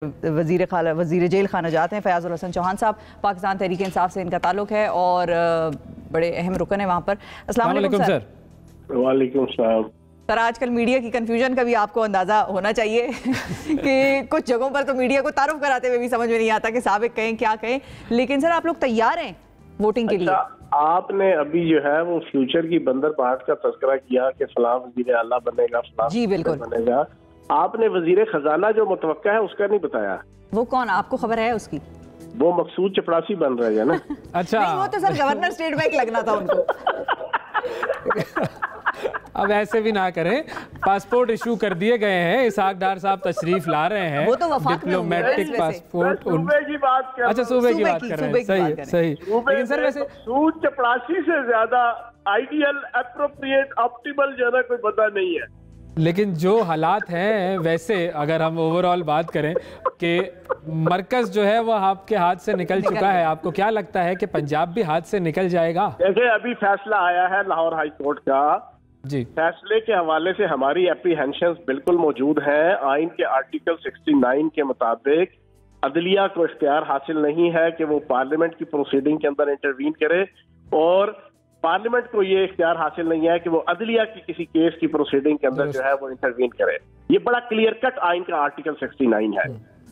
वज़ीर जेल खाना जाते हैं फयाज़ुल हसन चौहान साहब। पाकिस्तान तहरीक इंसाफ से इनका ताल्लुक़ है और बड़े अहम रुकन है वहाँ पर। अस्सलाम वालेकुम सर। वालेकुम सलाम सर, आजकल मीडिया की कन्फ्यूजन का भी आपको अंदाज़ा होना चाहिए कि कुछ जगहों पर तो मीडिया को तारुफ कराते हुए भी समझ में नहीं आता कि साबिक कहें क्या कहें, लेकिन सर आप लोग तैयार हैं वोटिंग के लिए? आपने अभी जो है वो फ्यूचर की बंदर बांट का तस्करा किया कि फलां वजीर आला बनेगा, फलां जी बिल्कुल बनेगा। आपने वजीर खजाना जो मुतवक्का है उसका नहीं बताया। वो कौन, आपको खबर है उसकी? वो मकसूद चपरासी बन रहे हैं ना। अच्छा, नहीं, वो तो सर गवर्नर स्टेट बैंक लगना था उनको। अब ऐसे भी ना करें, पासपोर्ट इशू कर दिए गए हैं, इसहाक डार साहब तशरीफ ला रहे हैं, वो तो वफाक में डिप्लोमेटिक पासपोर्ट। सूबे की बात कर, अच्छा सूबे की बात कर रहे हैं, सही है सही। लेकिन सर वैसे मकसूद चपरासी से ज्यादा आइडियल, एप्रोप्रिएट, ऑप्टिमल जो है कोई बंदा नहीं है। लेकिन जो हालात हैं वैसे अगर हम ओवरऑल बात करें कि मरकज जो है वो आपके हाथ से निकल चुका है, आपको क्या लगता है कि पंजाब भी हाथ से निकल जाएगा? जैसे अभी फैसला आया है लाहौर हाई कोर्ट का, जी, फैसले के हवाले से हमारी एप्रीहेंशंस बिल्कुल मौजूद हैं। आइन के आर्टिकल 69 के मुताबिक अदलिया को इख्तियार हासिल नहीं है कि वो पार्लियामेंट की प्रोसीडिंग के अंदर इंटरवीन करे, और पार्लियामेंट को ये इख्तियार हासिल नहीं है कि वो अदलिया की किसी केस की प्रोसीडिंग के अंदर जो है वो इंटरवीन करे। ये बड़ा क्लियर कट आइन का आर्टिकल 69 है।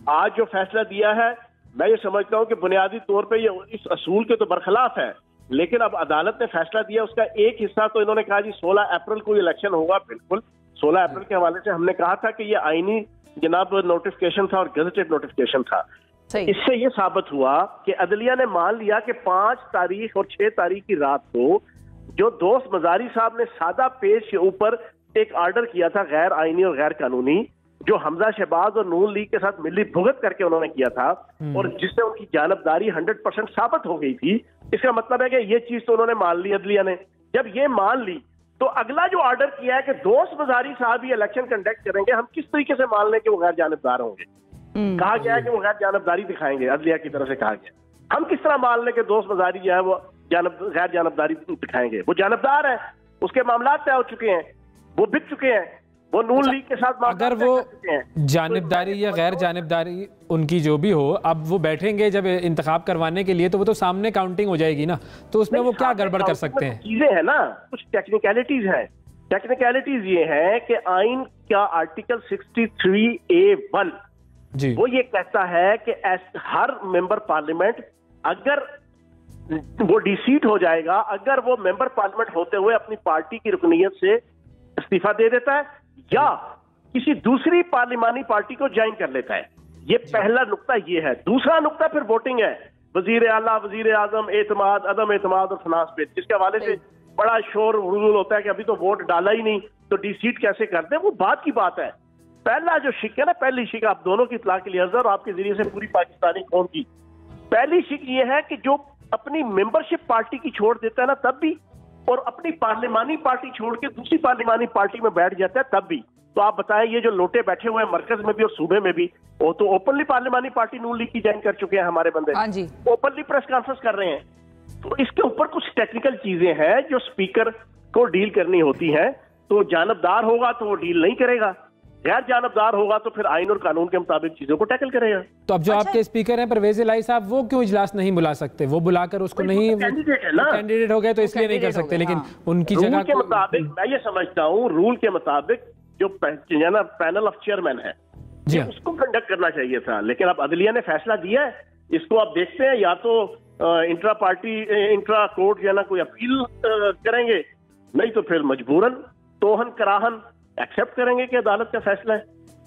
आज जो फैसला दिया है, मैं ये समझता हूँ कि बुनियादी तौर पे ये इस असूल के तो बरखिलाफ है, लेकिन अब अदालत ने फैसला दिया, उसका एक हिस्सा तो इन्होंने कहा जी 16 अप्रैल को इलेक्शन होगा। बिल्कुल 16 अप्रैल के हवाले से हमने कहा था कि ये आईनी जनाब नोटिफिकेशन था और गजेटेड नोटिफिकेशन था। इससे ये साबित हुआ कि अदलिया ने मान लिया कि 5 तारीख और 6 तारीख की रात को जो दोस्त मजारी साहब ने सादा पेश के ऊपर एक ऑर्डर किया था गैर आईनी और गैर कानूनी, जो हमजा शहबाज और नून लीग के साथ मिली भुगत करके उन्होंने किया था, और जिससे उनकी जानबदारी 100% साबित हो गई थी। इसका मतलब है कि ये चीज तो उन्होंने मान ली अदलिया ने। जब ये मान ली तो अगला जो ऑर्डर किया है कि दोस्त मजारी साहब ही इलेक्शन कंडक्ट करेंगे, हम किस तरीके से मान लें कि वो गैर जानबदार होंगे? कहा गया है कि वो गैर जानबदारी दिखाएंगे, अदलिया की तरफ से कहा गया। हम किस तरह मान लें कि दोस्त मजारी जो है वो गैर जानबदारी दिखाएंगे? वो जानबदार है, उसके मामला तय हो चुके हैं, वो बिक चुके हैं, वो नून लीग के साथ अगर वो जानबदारी या गैर जानबदारी उनकी जो भी हो, अब वो बैठेंगे जब इंतखाब करवाने के लिए तो वो तो सामने काउंटिंग हो जाएगी ना, तो उसमें वो क्या गड़बड़ कर सकते हैं? चीजें है ना, कुछ टेक्निकलिटीज हैं। टेक्निकलिटीज ये है कि आइन का आर्टिकल 63A1 जी, वो ये कहता है कि हर मेंबर पार्लियामेंट अगर वो डिसीट हो जाएगा, अगर वो मेंबर पार्लियामेंट होते हुए अपनी पार्टी की रुकनीयत से इस्तीफा दे देता है या किसी दूसरी पार्लिमानी पार्टी को ज्वाइन कर लेता है। ये पहला नुक्ता ये है। दूसरा नुक्ता फिर वोटिंग है, वजीर आला, वजीर आजम, एतमाद, अदम एतमाद और फिनांस पे, जिसके हवाले से बड़ा शोर हुजूल होता है कि अभी तो वोट डाला ही नहीं तो डिसीट कैसे कर दे। वो बात की बात है। पहला जो शिक है ना, पहली शिक आप दोनों की इत्तला के लिए और आपके जरिए से पूरी पाकिस्तानी कौम की पहली शिक ये है कि जो अपनी मेंबरशिप पार्टी की छोड़ देता है ना तब भी, और अपनी पार्लिमानी पार्टी छोड़ के दूसरी पार्लिमानी पार्टी में बैठ जाता है तब भी। तो आप बताएं, ये जो लोटे बैठे हुए हैं मरकज में भी और सूबे में भी, वो तो ओपनली पार्लिमानी पार्टी नून लीग की ज्वाइन कर चुके हैं हमारे बंदे, ओपनली प्रेस कॉन्फ्रेंस कर रहे हैं। तो इसके ऊपर कुछ टेक्निकल चीजें हैं जो स्पीकर को डील करनी होती हैं। तो जानबदार होगा तो वो डील नहीं करेगा, गैर जानबदार होगा तो फिर आइन और कानून के मुताबिक चीजों को टैकल करेगा। तो अब जो आपके स्पीकर हैं परवेज इलाही साहब, वो क्यों इजलास नहीं बुला सकते? वो बुलाकर उसको नहीं, कैंडिडेट हो गए तो इसलिए नहीं कर सकते, लेकिन उनकी जगह के मुताबिक मैं ये समझता हूँ रूल के मुताबिक जो पैनल ऑफ चेयरमैन है उसको कंडक्ट करना चाहिए था। लेकिन अब अदलिया ने फैसला दिया है, इसको आप देखते हैं, या तो इंट्रा पार्टी इंट्रा कोर्ट जो है ना कोई अपील करेंगे, नहीं तो फिर मजबूरन तोहन कराहन एक्सेप्ट करेंगे कि अदालत का फैसला है।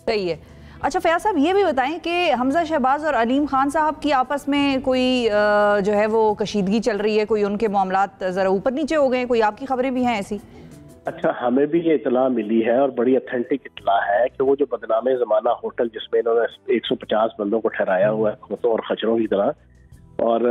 सही है। अच्छा फयाज साहब, ये भी बताएं कि हमजा शहबाज और अलीम खान साहब की आपस में कोई जो है वो कशीदगी चल रही है, कोई उनके मामलात जरा ऊपर नीचे हो गए, कोई आपकी खबरें भी हैं ऐसी? अच्छा, हमें भी ये इतला मिली है और बड़ी ऑथेंटिक इतला है कि वो जो बदनामे जमाना होटल जिसमें इन्होंने 150 बंदों को ठहराया हुआ है खोतों और खचरों की तरह, और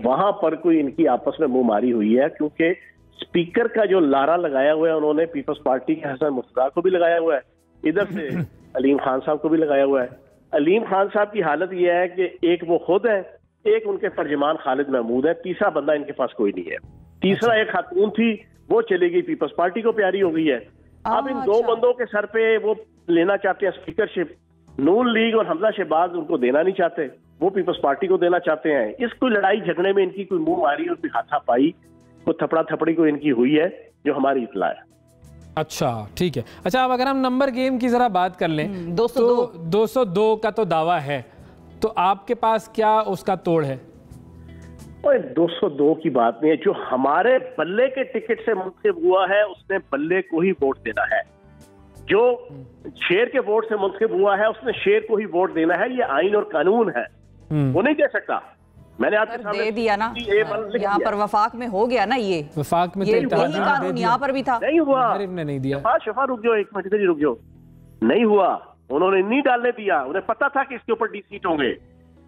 वहां पर कोई इनकी आपस में मुंहमारी हुई है, क्योंकि स्पीकर का जो लारा लगाया हुआ है उन्होंने पीपल्स पार्टी के हसन मुफ्ता को भी लगाया हुआ है, इधर से अलीम खान साहब को भी लगाया हुआ है। अलीम खान साहब की हालत यह है कि एक वो खुद है, एक उनके तर्जमान खालिद महमूद है, तीसरा बंदा इनके पास कोई नहीं है। तीसरा एक खातून थी, वो चली गई, पीपल्स पार्टी को प्यारी हो गई है। अब इन दो बंदों के सर पे वो लेना चाहते हैं स्पीकरशिप। नून लीग और हमजा शहबाज उनको देना नहीं चाहते, वो पीपल्स पार्टी को देना चाहते हैं। इस कोई लड़ाई झगड़े में इनकी कोई मुंह मारी और कोई हाथापाई, कोई थपड़ा थपड़ी को इनकी हुई है, जो हमारी इतला है। अच्छा ठीक है। अच्छा, अब अगर हम नंबर गेम की जरा बात कर लें, 202 का तो दावा है, तो आपके पास क्या उसका तोड़ है? 202 की बात नहीं है। जो हमारे बल्ले के टिकट से मुंतखब हुआ है उसने बल्ले को ही वोट देना है। जो शेर के वोट से मुंतखब हुआ है उसने शेर को ही वोट देना है। ये आइन और कानून है, वो नहीं दे सकता। मैंने आपके सामने दे दिया ना, यहाँ पर वफाक में हो गया ना, ये वफाक में ये कानून यहाँ पर भी था, नहीं हुआ। ने नहीं दिया। शफा रुक जाओ, एक मिनट इधर ही रुक जाओ। नहीं हुआ, उन्होंने नहीं डालने दिया। उन्हें पता था कि इसके ऊपर डी सीट होंगे।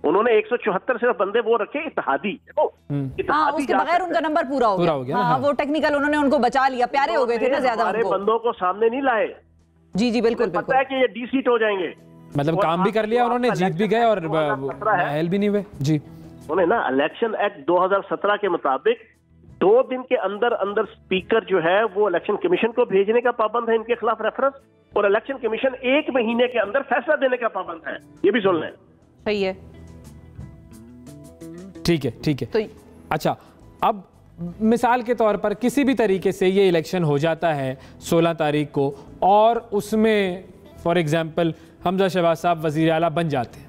उन्होंने 174 से बंदे वो रखे इत्तेहादी। उसके बगैर उनका नंबर पूरा हो गया। हाँ, वो टेक्निकल उन्होंने उनको बचा लिया, प्यारे हो गए थे ना ज्यादा, हमारे बंदों को सामने नहीं लाए। जी बिल्कुल, पता है कि ये डी सीट हो जाएंगे, मतलब काम भी कर लिया उन्होंने, जीत भी गए और महल भी नहीं हुए। जी, उन्हें ना इलेक्शन एक्ट 2017 के मुताबिक 2 दिन के अंदर अंदर स्पीकर जो है वो इलेक्शन कमीशन को भेजने का पाबंद है इनके खिलाफ रेफरेंस, और इलेक्शन कमीशन 1 महीने के अंदर फैसला देने का पाबंद है। ये भी सुन लें। सही है, ठीक है, ठीक है। तो अच्छा, अब मिसाल के तौर पर किसी भी तरीके से ये इलेक्शन हो जाता है 16 तारीख को, और उसमें फॉर एग्जांपल हमजा शहबाज साहब वज़ीर आला बन जाते हैं,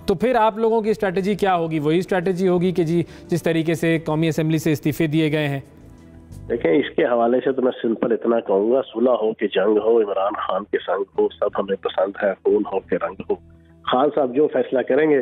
तो फिर आप लोगों की स्ट्रैटेजी क्या होगी? वही स्ट्रैटेजी होगी कि जी जिस तरीके से कौमी असेंबली से इस्तीफे दिए गए हैं? देखें, इसके हवाले से तो मैं सिंपल इतना कहूंगा, सुलह हो कि जंग हो, इमरान खान के संग हो, सब हमें पसंद है, खून हो के रंग हो। खान साहब जो फैसला करेंगे,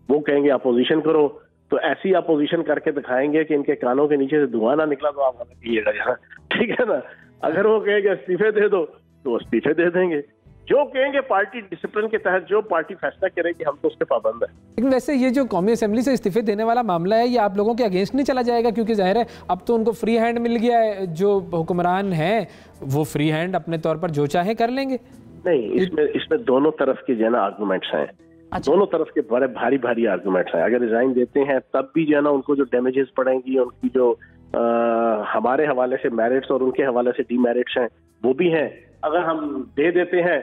वो कहेंगे अपोजिशन करो, तो ऐसी अपोजिशन करके दिखाएंगे कि इनके कानों के नीचे से धुआं ना निकला तो आप कीजिएगा यहाँ, ठीक है ना। अगर वो कहेंगे इस्तीफे दे दो तो इस्तीफे दे देंगे। जो कहेंगे पार्टी डिसिप्लिन के तहत जो पार्टी फैसला करेगी हम तो उसके पाबंद है। लेकिन वैसे ये जो कौमी असेंबली से इस्तीफे देने वाला मामला है, ये आप लोगों के अगेंस्ट नहीं चला जाएगा? क्योंकि जाहिर है अब तो उनको फ्री हैंड मिल गया है, जो हुक्मरान हैं वो फ्री हैंड अपने तौर पर जो चाहे कर लेंगे। नहीं, इसमें दोनों तरफ के जो ना आर्गूमेंट्स हैं। अच्छा। दोनों तरफ के बड़े भारी भारी आर्गूमेंट्स हैं। अगर रिजाइन देते हैं तब भी जो है ना उनको जो डैमेजेस पड़ेंगी, उनकी जो हमारे हवाले से मेरिट्स और उनके हवाले से डीमेरिट्स हैं वो भी हैं। अगर हम दे देते हैं,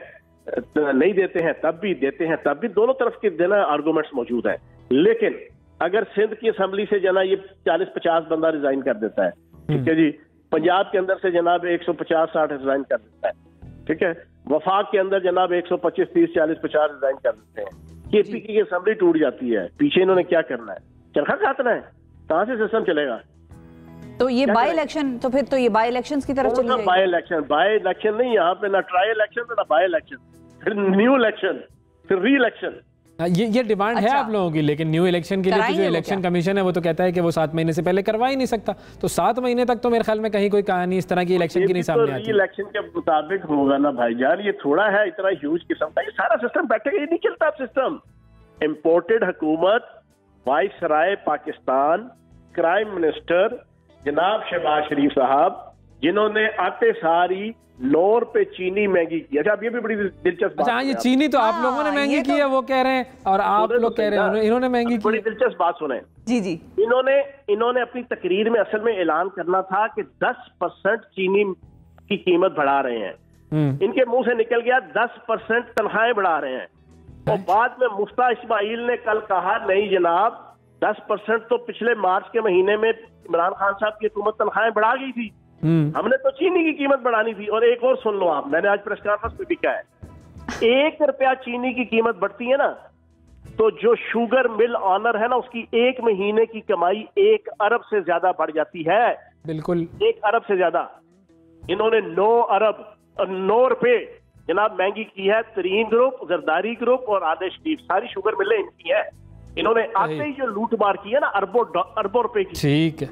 नहीं देते हैं तब भी, देते हैं तब भी, दोनों तरफ के जो ना आर्गूमेंट्स मौजूद हैं। लेकिन अगर सिंध की असेंबली से जना ये 40-50 बंदा रिजाइन कर देता है, ठीक है जी, पंजाब के अंदर से जनाब 150-60 रिजाइन कर देता है, ठीक है, वफाक के अंदर जनाब 125, 30, 40, 50 रिजाइन कर देते हैं, केपीके की असेंबली टूट जाती है। पीछे इन्होंने क्या करना है? चरखा काटना है? कहां से सिस्टम चलेगा? तो ये बाई इलेक्शन, तो फिर तो ये बाई इलेक्शंस की तरफ चले जाएंगे। बाई इलेक्शन नहीं, यहाँ पे ना ट्राई इलेक्शन ना बाई इलेक्शन, फिर न्यू इलेक्शन, फिर री इलेक्शन। ये डिमांड है आप लोगों की, लेकिन न्यू इलेक्शन के लिए जो इलेक्शन कमीशन है वो तो कहता है कि वो 7 महीने से पहले करवा ही नहीं सकता। तो 7 महीने तक तो मेरे ख्याल में कहीं कोई कहानी इस तरह की इलेक्शन की नहीं सामने आती। इलेक्शन के मुताबिक होगा ना भाईजान, ये थोड़ा है इतना ह्यूज किस्म का, ये सारा सिस्टम बैठेगा, ये नहीं चलता सिस्टम। इम्पोर्टेड हुकूमत, वाइसराय पाकिस्तान, क्राइम मिनिस्टर जनाब शहबाज शरीफ साहब, जिन्होंने आते सारी 9 रुपए चीनी महंगी की। अच्छा, अब ये भी बड़ी दिलचस्प बात। अच्छा, ये चीनी तो आप लोगों ने महंगी की है वो कह रहे हैं, और आप लोग कह रहे हैं इन्होंने महंगी की। बड़ी दिलचस्प बात सुने जी जी। इन्होंने अपनी तकरीर में असल में ऐलान करना था कि 10% चीनी की कीमत बढ़ा रहे हैं। इनके मुंह से निकल गया 10% तनख्वाहें बढ़ा रहे हैं। और बाद में मुफ्ता इस्माइल ने कल कहा नहीं जनाब, 10% तो पिछले मार्च के महीने में इमरान खान साहब की हुकूमत तनख्वाहें बढ़ा गई थी, हमने तो चीनी की कीमत बढ़ानी थी। और एक और सुन लो आप, मैंने आज प्रेस कॉन्फ्रेंस में भी कहा है, 1 रुपया चीनी की कीमत बढ़ती है ना, तो जो शुगर मिल ऑनर है ना उसकी 1 महीने की कमाई 1 अरब से ज्यादा बढ़ जाती है। बिल्कुल 1 अरब से ज्यादा। इन्होंने 9 अरब और 9 रुपए जनाब महंगी की है। तरीन ग्रुप, जरदारी ग्रुप और आदेश शरीफ, सारी शुगर मिलें इनकी है। इन्होंने आते ही जो लूट मार की है ना, अरबों रुपए की। ठीक है।